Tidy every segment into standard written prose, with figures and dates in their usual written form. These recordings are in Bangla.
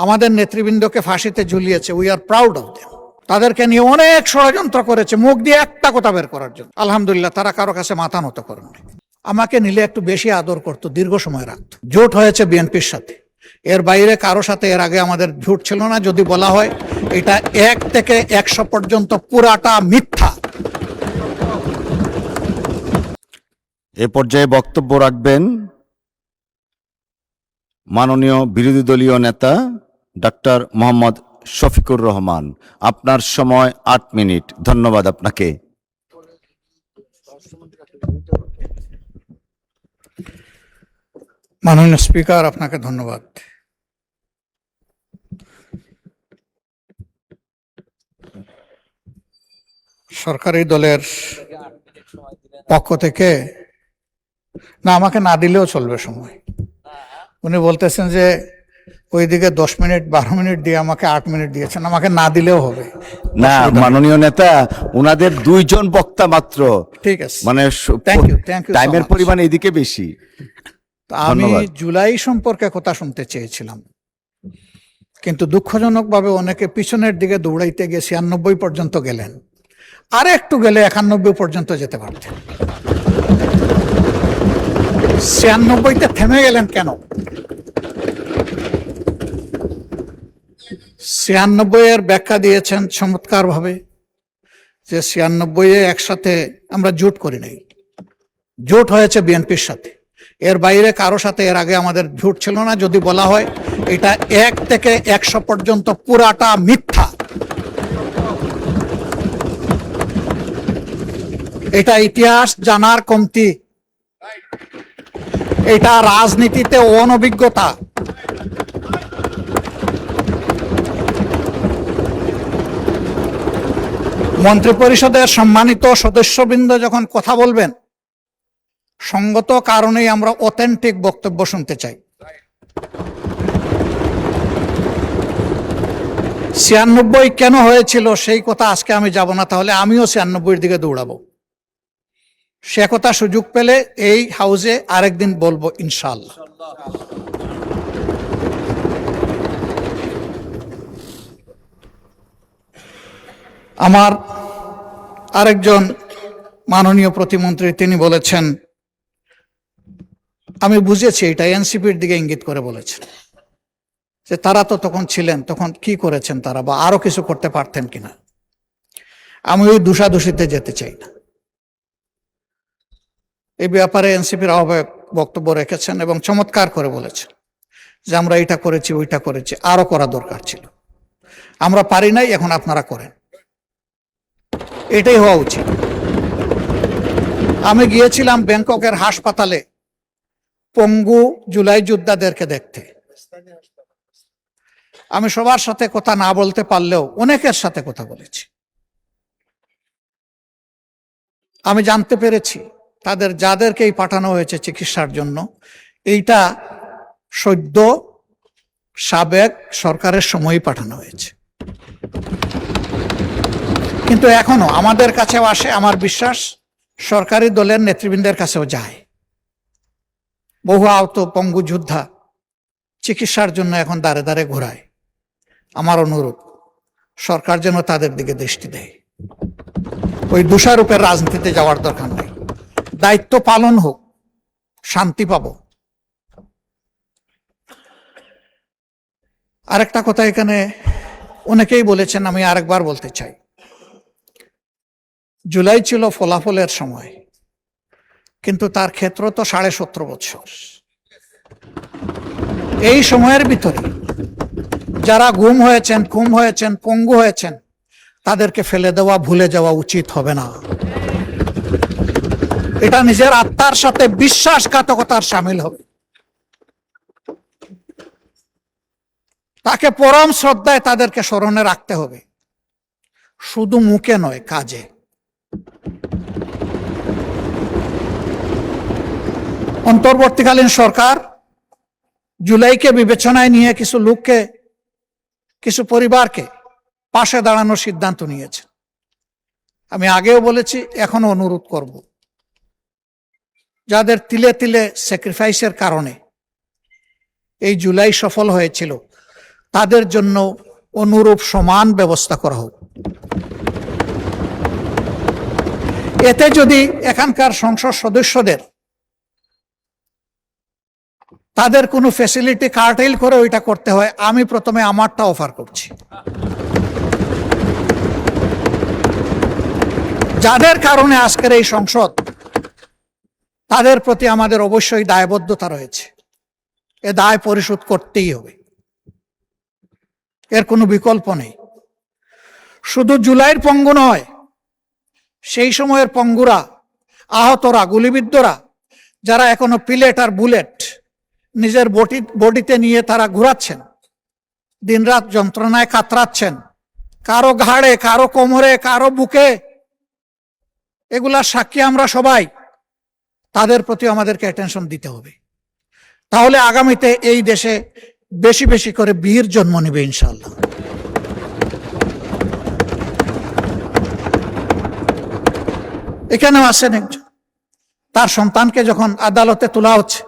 আমাদের নেতৃবৃন্দকে ফাঁসিতে ঝুলিয়েছে। We are proud of them. তাদেরকে নিয়ে অনেক ষড়যন্ত্র করেছে মুখ দিয়ে একটা কথা বের করার জন্য। আলহামদুলিল্লাহ তারা কারো কাছে মাথা নত করেননি। আমাকে নিলে একটু বেশি আদর করতো, দীর্ঘ সময় রাখতো। জোট হয়েছে বিএনপির সাথে, এর বাইরে কারো সাথে এর আগে আমাদের জোট ছিল না। যদি বলা হয় এটা 1 থেকে 100 পর্যন্ত পুরাটা মিথ্যা। এ পর্যায়ে বক্তব্য রাখবেন মাননীয় বিরোধী দলীয় নেতা ডাক্তার মোহাম্মদ শফিকুর রহমান। আপনার সময় 8 মিনিট। ধন্যবাদ আপনাকে। মাননীয় স্পিকার, আপনাকে ধন্যবাদ। সরকারি দলের পক্ষ থেকে না, আমাকে না দিলেও চলবে সময়। উনি বলতেছেন যে ওইদিকে 10 মিনিট 12 মিনিট দিয়ে আমাকে 8 মিনিট দিয়েছেন, আমাকে না দিলেও হবে। না মাননীয় নেতা, ওনাদের 2 জন বক্তা মাত্র। ঠিক আছে, মানে থ্যাংক ইউ। টাইমের পরিমাণ এদিকে বেশি। আমি জুলাই সম্পর্কে কথা শুনতে চেয়েছিলাম, কিন্তু দুঃখজনকভাবে অনেকে পিছনের দিকে দৌড়াইতে গিয়ে 96 পর্যন্ত গেলেন। আর একটু গেলে 91 পর্যন্ত যেতে পারতেন। 96তে থেমে গেলেন কেন? 96 এর ব্যাখ্যা দিয়েছেন চমৎকার ভাবে, যে 96 একসাথে আমরা জোট করি নাই, জোট হয়েছে বিএনপির সাথে, এর বাইরে কারো সাথে এর আগে আমাদের জোট ছিল না। যদি বলা হয় এটা 1 থেকে 100 পর্যন্ত পুরাটা মিথ্যা। এটা ইতিহাস জানার কমতি, এটা রাজনীতিতে অনভিজ্ঞতা। মন্ত্রিপরিষদের সম্মানিত সদস্যবৃন্দ যখন কথা বলবেন, সঙ্গত কারণেই আমরা অথেন্টিক বক্তব্য শুনতে চাই। 96 কেন হয়েছিল সেই কথা আজকে আমি যাব না, তাহলে আমিও 96 দিকে দৌড়াবো। সে কথা সুযোগ পেলে এই হাউসে আরেকদিন বলবো ইনশাআল্লাহ। আমার আরেকজন মাননীয় প্রতিমন্ত্রী তিনি বলেছেন, আমি বুঝেছি এটা এনসিপির দিকে ইঙ্গিত করে বলেছেন, যে তারা তো তখন ছিলেন, তখন কি করেছেন তারা, বা আরো কিছু করতে পারতেন কিনা। আমি ওই দোষাদোষিতে যেতে চাই না। এই ব্যাপারে এনসিপির আহ্বায়ক বক্তব্য রেখেছেন এবং চমৎকার করে বলেছেন যে আমরা এটা করেছি ওইটা করেছি, আরো করা দরকার ছিল, আমরা পারি নাই, এখন আপনারা করেন। এটাই হওয়া উচিত। আমি গিয়েছিলাম ব্যাংককের হাসপাতালে পঙ্গু জুলাই যোদ্ধাদেরকে দেখতে। আমি সবার সাথে কথা না বলতে পারলেও অনেকের সাথে কথা বলেছি। আমি জানতে পেরেছি তাদের যাদেরকেই পাঠানো হয়েছে চিকিৎসার জন্য, এইটা সদ্য সাবেক সরকারের সময়ই পাঠানো হয়েছে। কিন্তু এখনো আমাদের কাছেও আসে, আমার বিশ্বাস সরকারি দলের নেতৃবৃন্দের কাছেও যায়। বহু আহত পঙ্গু যোদ্ধা চিকিৎসার জন্য এখন দাঁড়ে দাঁড়ে ঘোরায়। আমার অনুরোধ, সরকার যেন তাদের দিকে দৃষ্টি দেয়। ওই দোষারোপের রাজনীতিতে যাওয়ার দরকার নেই, দায়িত্ব পালন হোক, শান্তি পাব। আরেকটা কথা এখানে অনেকেই বলেছেন, আমি আরেকবার বলতে চাই। জুলাই ছিল ফলাফলের সময়, কিন্তু তার ক্ষেত্র তো 17.5 বছর। এই সময়ের ভিতরে যারা গুম হয়েছেন, খুন হয়েছেন, পঙ্গু হয়েছেন, তাদেরকে ফেলে দেওয়া, ভুলে যাওয়া উচিত হবে না। এটা নিজের আত্মার সাথে বিশ্বাসঘাতকতার সামিল হবে। তাকে পরম শ্রদ্ধায় তাদেরকে স্মরণে রাখতে হবে, শুধু মুখে নয়, কাজে। অন্তর্বর্তীকালীন সরকার জুলাইকে বিবেচনায় নিয়ে কিছু লোককে, কিছু পরিবারকে পাশে দাঁড়ানোর সিদ্ধান্ত নিয়েছে। আমি আগেও বলেছি, এখনো অনুরোধ করব, যাদের তিলে তিলে স্যাক্রিফাইসের কারণে এই জুলাই সফল হয়েছিল, তাদের জন্য অনুরূপ সমান ব্যবস্থা করা হোক। এতে যদি এখানকার সংসদ সদস্যদের তাদের কোনো ফ্যাসিলিটি কার্টেল করে ওইটা করতে হয়, আমি প্রথমে আমারটা অফার করছি। যাদের কারণে আজকের এই সংসদ, তাদের প্রতি আমাদের অবশ্যই দায়বদ্ধতা রয়েছে। এ দায় পরিশোধ করতেই হবে, এর কোনো বিকল্প নেই। শুধু জুলাইয়ের পঙ্গু নয়, সেই সময়ের পঙ্গুরা, আহতরা, গুলিবিদ্ধরা, যারা এখনো পিলেট আর বুলেট নিজের বডিতে নিয়ে তারা ঘুরাচ্ছেন, দিনরাত যন্ত্রণায় কাতরাচ্ছেন, কারো ঘাড়ে, কারো কোমরে, কারো বুকে, এগুলা সাক্ষী আমরা সবাই। তাদের প্রতি আমাদেরকে অ্যাটেনশন দিতে হবে। তাহলে আগামীতে এই দেশে বেশি বেশি করে বীর জন্ম নেবে ইনশাআল্লাহ। এখানেও আছেন একজন, তার সন্তানকে যখন আদালতে তোলা হচ্ছে,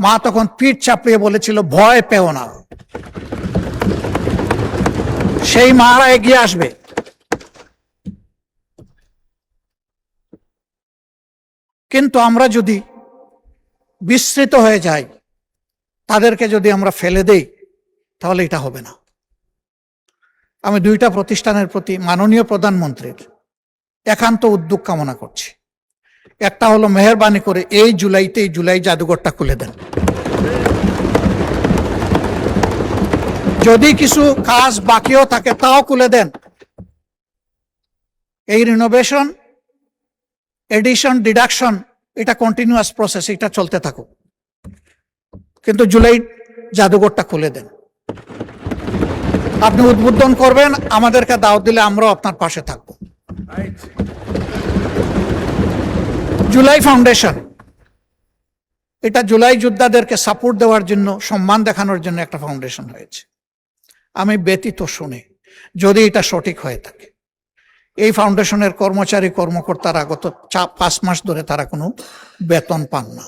মা তখন পিঠ চাপড়িয়ে বলেছিল, ভয় পেও না। সেই মারা এগিয়ে আসবে। কিন্তু আমরা যদি বিস্মৃত হয়ে যাই, তাদেরকে যদি আমরা ফেলে দেই, তাহলে এটা হবে না। আমি দুইটা প্রতিষ্ঠানের প্রতি মাননীয় প্রধানমন্ত্রীর একান্ত উদ্যোগ কামনা করছি। একটা হলো, মেহেরবানি করে এই জুলাই জাদুঘরটা খুলে দেন। যদি কিছু কাজ বাকিও থাকে তাও খুলে দেন। এই রিনোভেশন, এডিশন, ডিডাকশন, এটা কন্টিনিউয়াস প্রসেস, এটা চলতে থাকুক, কিন্তু জুলাই জাদুঘরটা খুলে দেন। আপনি উদ্বোধন করবেন, আমাদেরকে দাওয়াত দিলে আমরাও আপনার পাশে থাকবো। জুলাই ফাউন্ডেশন, এটা জুলাই যোদ্ধাদেরকে সাপোর্ট দেওয়ার জন্য, সম্মান দেখানোর জন্য একটা ফাউন্ডেশন হয়েছে। আমি ব্যতীত শুনে, যদি এটা সঠিক হয়ে থাকে, এই ফাউন্ডেশনের কর্মচারী কর্মকর্তারা গত 5 মাস ধরে তারা কোনো বেতন পান না।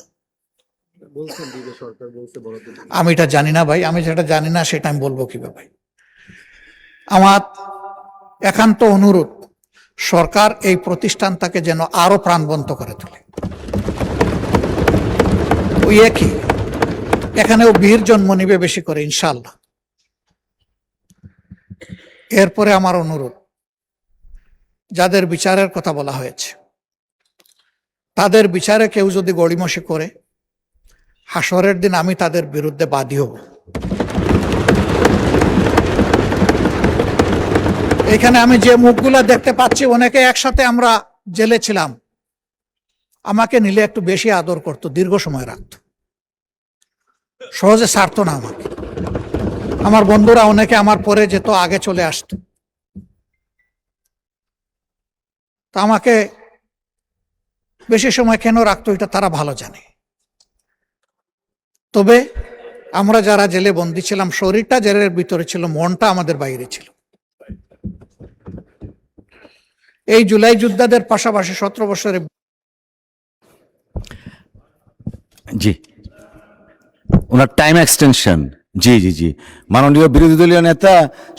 আমি এটা জানি না ভাই, আমি যেটা জানি না সেটা আমি বলবো কিভাবে? আমার একান্ত অনুরোধ, সরকার এই প্রতিষ্ঠানটাকে যেন আরো প্রাণবন্ত করে তোলে। ওই একই, এখানেও বীর জন্ম নিবে বেশি করে ইনশাআল্লাহ। এরপরে আমার অনুরোধ, যাদের বিচারের কথা বলা হয়েছে, তাদের বিচারে কেউ যদি গড়িমসি করে, হাসরের দিন আমি তাদের বিরুদ্ধে বাদী হব। এখানে আমি যে মুখগুলা দেখতে পাচ্ছি, অনেকে একসাথে আমরা জেলে ছিলাম, আমাকে নিলে একটু বেশি আদর করত, দীর্ঘ সময় রাখত, সহজে ছাড়তো না আমাকে। আমার বন্ধুরা অনেকে আমার পরে যেত, আগে চলে আসতো। তা আমাকে বেশি সময় কেন রাখতো, এটা তারা ভালো জানে। তবে আমরা যারা জেলে বন্দী ছিলাম, শরীরটা জেলের ভিতরে ছিল, মনটা আমাদের বাইরে ছিল। এই জুলাই যোদ্ধাদের পাশাপাশি 17 বছরে জি, ওনার টাইম এক্সটেনশন। জি জি জি, মাননীয় বিরোধী দলীয় নেতা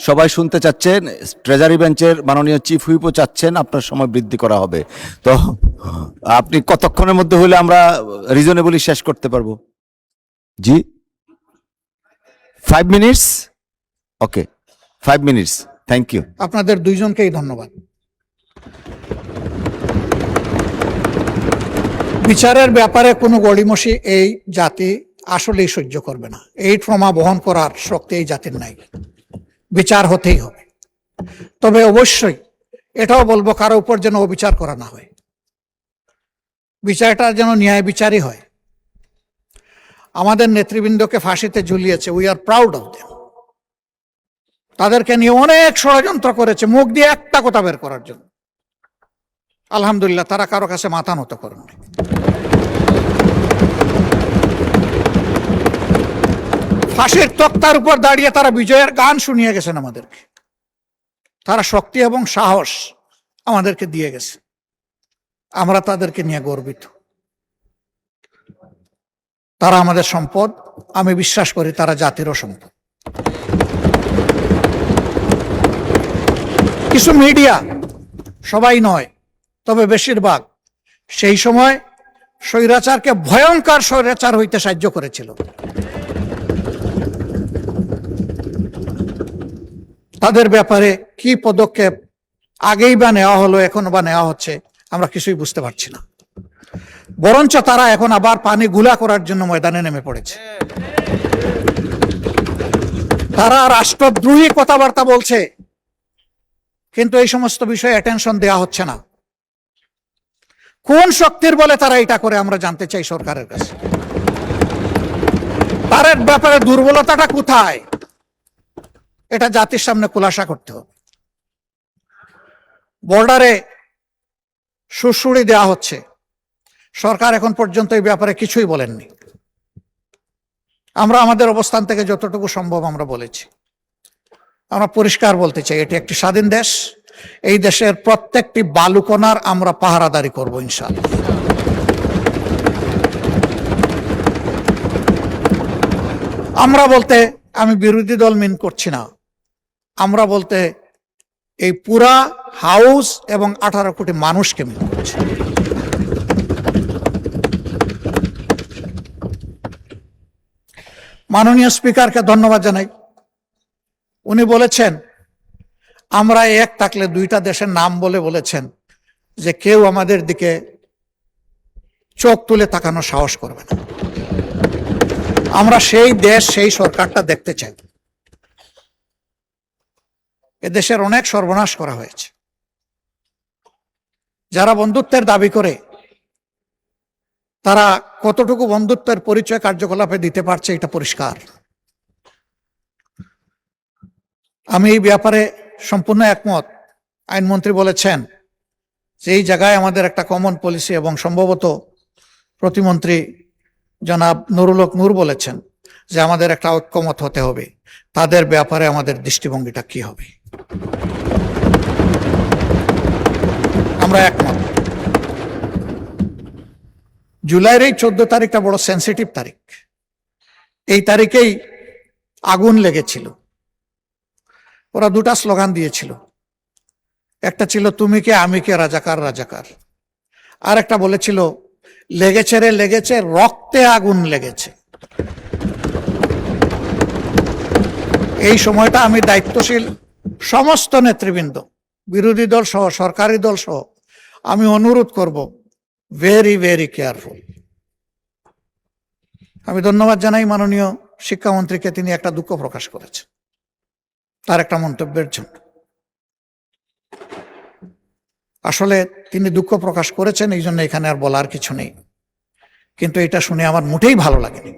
সবাই শুনতে চাচ্ছেন, ট্রেজারি বেঞ্চের মাননীয় চিফ হুইপও চাচ্ছেন আপনার সময় বৃদ্ধি করা হবে। তো আপনি কতক্ষণের মধ্যে হলে আমরা রিজনেবলি শেষ করতে পারবো? জি, 5 minutes. Okay, 5 minutes. Thank you. আপনাদের দুইজনকেই ধন্যবাদ। বিচারের ব্যাপারে কোনো গড়িমসি এই জাতি আসলেই সহ্য করবে না। এই ট্রমা বহন করার শক্তি এই জাতির নাই। বিচার হতেই হবে। তবে অবশ্যই এটাও বলবো, কারো উপর যেন অবিচার করা না হয়, বিচারটা যেন ন্যায় বিচারই হয়। আমাদের নেতৃবৃন্দকে ফাঁসিতে ঝুলিয়েছে, we are proud of them. তাদেরকে নিয়ে অনেক ষড়যন্ত্র করেছে মুখ দিয়ে একটা কথা বের করার জন্য। আলহামদুলিল্লাহ, তারা কারো কাছে মাথা নত করেননি। ফাঁসির তক্তার উপর দাঁড়িয়ে তারা বিজয়ের গান শুনিয়ে গেছেন আমাদেরকে। তারা শক্তি এবং সাহস আমাদেরকে দিয়ে গেছে, আমরা তাদেরকে নিয়ে গর্বিত। তারা আমাদের সম্পদ, আমি বিশ্বাস করি তারা জাতিরও সম্পদ। কিছু মিডিয়া, সবাই নয় তবে বেশিরভাগ, সেই সময় স্বৈরাচারকে ভয়ঙ্কর স্বৈরাচার হইতে সাহায্য করেছিল। তাদের ব্যাপারে কি পদক্ষেপ আগেই বা নেওয়া হলো, এখনো বা নেওয়া হচ্ছে, আমরা কিছুই বুঝতে পারছি না। বরঞ্চ তারা এখন আবার পানি গুলা করার জন্য ময়দানে নেমে পড়েছে। তারা রাষ্ট্রদ্রোহী কথাবার্তা বলছে, কিন্তু এই সমস্ত বিষয়ে অ্যাটেনশন দেওয়া হচ্ছে না। কোন শক্তির বলে তারা এটা করে আমরা জানতে চাই সরকারের কাছে। তার ব্যাপারে দুর্বলতাটা কোথায়, এটা জাতির সামনে খুলাসা করতে হবে। বর্ডারে সুড়সুড়ি দেওয়া হচ্ছে, সরকার এখন পর্যন্ত এই ব্যাপারে কিছুই বলেননি। আমরা আমাদের অবস্থান থেকে যতটুকু সম্ভব আমরা বলেছি। আমরা পরিষ্কার বলতে চাই, এটি একটি স্বাধীন দেশ। এই দেশের প্রত্যেকটি বালুকণার আমরা পাহারাদারি করব ইনশাআল্লাহ। আমরা বলতে আমি বিরোধী দল মিন করছি না, আমরা বলতে এই পুরা হাউস এবং 18 কোটি মানুষকে মিন করছি। মাননীয় স্পিকারকে ধন্যবাদ জানাই। উনি বলেছেন আমরা এক থাকলে দুইটা দেশের নাম বলেছেন যে কেউ আমাদের দিকে চোখ তুলে তাকানোর সাহস করবে না। আমরা সেই দেশ, সেই সরকারটা দেখতে চাই। এদেশের অনেক সর্বনাশ করা হয়েছে। যারা বন্ধুত্বের দাবি করে তারা কতটুকু বন্ধুত্বের পরিচয় কার্যকলাপে দিতে পারছে এটা পরিষ্কার। আমি এই ব্যাপারে সম্পূর্ণ একমত। আইনমন্ত্রী বলেছেন যে এই জায়গায় আমাদের একটা কমন পলিসি, এবং সম্ভবত প্রতিমন্ত্রী জনাব নুরুল হক নূর বলেছেন যে আমাদের একটা ঐক্যমত হতে হবে, তাদের ব্যাপারে আমাদের দৃষ্টিভঙ্গিটা কি হবে। আমরা একমত। জুলাইয়ের এই 14 তারিখটা বড় সেন্সিটিভ তারিখ। এই তারিখেই আগুন লেগেছিল। ওরা দুটা স্লোগান দিয়েছিল, একটা ছিল তুমি কে আমি কে রাজাকার রাজাকার, আর একটা বলেছিল লেগেছে রে লেগেছে, রক্তে আগুন লেগেছে। এই সময়টা আমি দায়িত্বশীল সমস্ত নেতৃবৃন্দ, বিরোধী দল সহ সরকারি দল সহ আমি অনুরোধ করব, ভেরি ভেরি কেয়ারফুল। আমি ধন্যবাদ জানাই মাননীয় শিক্ষামন্ত্রীকে, তিনি একটা দুঃখ প্রকাশ করেছেন তার একটা মন্তব্যের জন্য। আসলে তিনি দুঃখ প্রকাশ করেছেন, এই জন্য এখানে আর বলার কিছু নেই। কিন্তু এটা শুনে আমার মোটেই ভালো লাগেনি।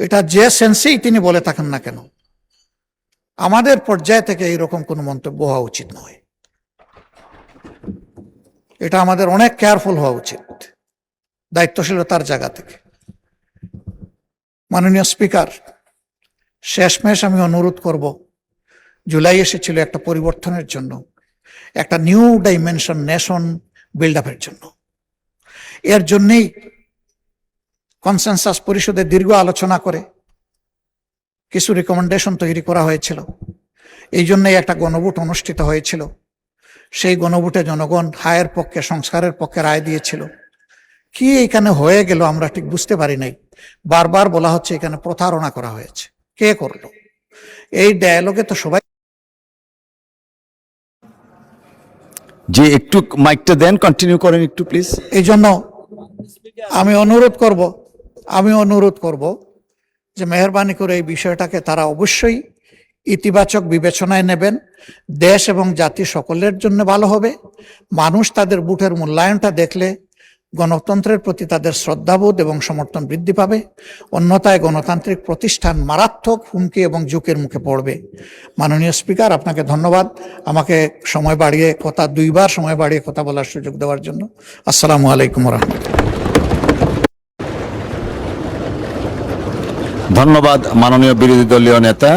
এটা যে সেন্সেই তিনি বলে থাকেন না কেন, আমাদের পর্যায় থেকে এইরকম কোনো মন্তব্য হওয়া উচিত নয়। এটা আমাদের অনেক কেয়ারফুল হওয়া উচিত দায়িত্বশীলতার জায়গা থেকে। মাননীয় স্পিকার, শেষমেশ আমি অনুরোধ করব, জুলাই এসেছিল একটা পরিবর্তনের জন্য, একটা নিউ ডাইমেনশন নেশন বিল্ড আপের জন্য। এর জন্যই কনসেনসাস পরিষদে দীর্ঘ আলোচনা করে কিছু রিকমেন্ডেশন তৈরি করা হয়েছিল। এই জন্যই একটা গণভোট অনুষ্ঠিত হয়েছিল। সেই গণভোটে জনগণ হায়ের পক্ষে, সংস্কারের পক্ষে রায় দিয়েছিল। কি এখানে হয়ে গেল আমরা ঠিক বুঝতে পারি নাই। বারবার বলা হচ্ছে এখানে প্রতারণা করা হয়েছে। কে করলো? এই ডায়ালগে তো সবাই। যে একটু মাইকটা দেন, কন্টিনিউ করেন একটু প্লিজ। এই জন্য আমি অনুরোধ করব যে মেহরবানি করে এই বিষয়টাকে তারা অবশ্যই ইতিবাচক বিবেচনায় নেবেন। দেশ এবং জাতি সকলের জন্য ভালো হবে। মানুষ তাদের ভোটের মূল্যায়নটা দেখলে গণতন্ত্রের প্রতি তাদের শ্রদ্ধাবোধ এবং সমর্থন বৃদ্ধি পাবে। অন্যথায় গণতান্ত্রিক প্রতিষ্ঠান মারাত্মক হুমকি এবং ঝুঁকির মুখে পড়বে। মাননীয় স্পিকার, আপনাকে ধন্যবাদ আমাকে দুইবার সময় বাড়িয়ে কথা বলার সুযোগ দেওয়ার জন্য। আসসালামু আলাইকুম ওয়া রাহমাতুল্লাহ। ধন্যবাদ মাননীয় বিরোধী দলীয় নেতা